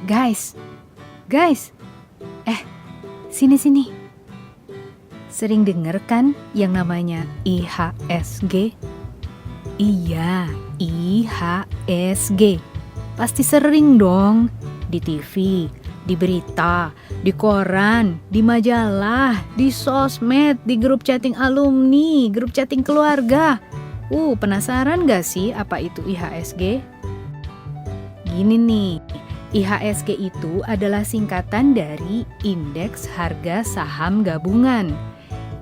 Guys, guys, sini. Sering denger kan yang namanya IHSG? Iya, IHSG. Pasti sering dong, di TV, di berita, di koran, di majalah, di sosmed, di grup chatting alumni, grup chatting keluarga. Penasaran gak sih apa itu IHSG? Gini nih, IHSG itu adalah singkatan dari Indeks Harga Saham Gabungan.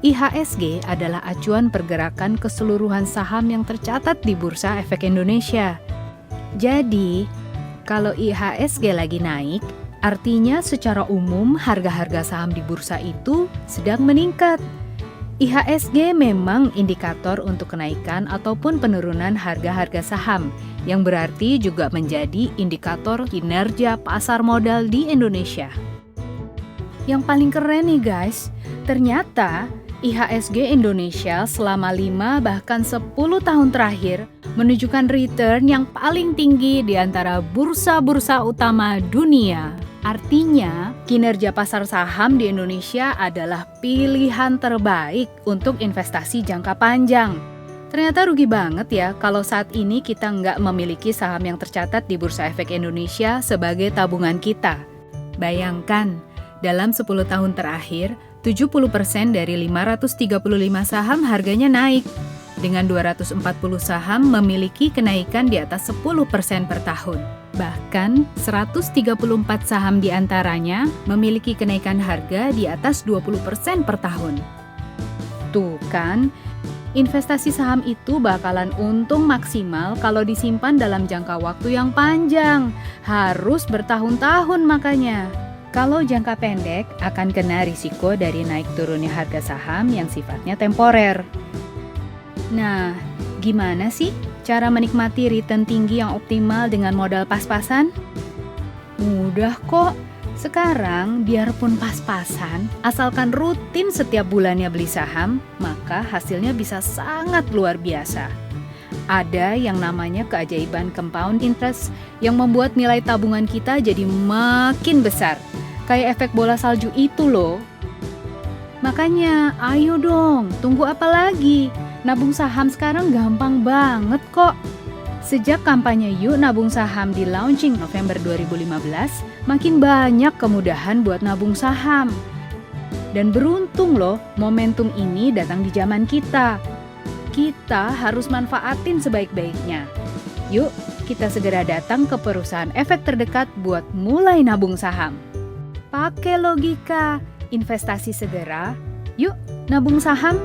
IHSG adalah acuan pergerakan keseluruhan saham yang tercatat di Bursa Efek Indonesia. Jadi, kalau IHSG lagi naik, artinya secara umum harga-harga saham di bursa itu sedang meningkat. IHSG memang indikator untuk kenaikan ataupun penurunan harga-harga saham, yang berarti juga menjadi indikator kinerja pasar modal di Indonesia. Yang paling keren nih guys, ternyata IHSG Indonesia selama 5 bahkan 10 tahun terakhir menunjukkan return yang paling tinggi di antara bursa-bursa utama dunia. Artinya, kinerja pasar saham di Indonesia adalah pilihan terbaik untuk investasi jangka panjang. Ternyata rugi banget ya kalau saat ini kita nggak memiliki saham yang tercatat di Bursa Efek Indonesia sebagai tabungan kita. Bayangkan, dalam 10 tahun terakhir, 70% dari 535 saham harganya naik. Dengan 240 saham memiliki kenaikan di atas 10% per tahun. Bahkan 134 saham diantaranya memiliki kenaikan harga di atas 20% per tahun. Tuh kan, investasi saham itu bakalan untung maksimal kalau disimpan dalam jangka waktu yang panjang. Harus bertahun-tahun makanya. Kalau jangka pendek akan kena risiko dari naik turunnya harga saham yang sifatnya temporer. Nah, gimana sih cara menikmati return tinggi yang optimal dengan modal pas-pasan? Mudah kok. Sekarang biarpun pas-pasan, asalkan rutin setiap bulannya beli saham, maka hasilnya bisa sangat luar biasa. Ada yang namanya keajaiban compound interest yang membuat nilai tabungan kita jadi makin besar. Kayak efek bola salju itu loh. Makanya, ayo dong, tunggu apa lagi? Nabung saham sekarang gampang banget kok. Sejak kampanye Yuk Nabung Saham di launching November 2015, makin banyak kemudahan buat nabung saham. Dan beruntung loh, momentum ini datang di zaman kita. Kita harus manfaatin sebaik-baiknya. Yuk, kita segera datang ke perusahaan efek terdekat buat mulai nabung saham. Pakai logika, investasi segera, yuk nabung saham.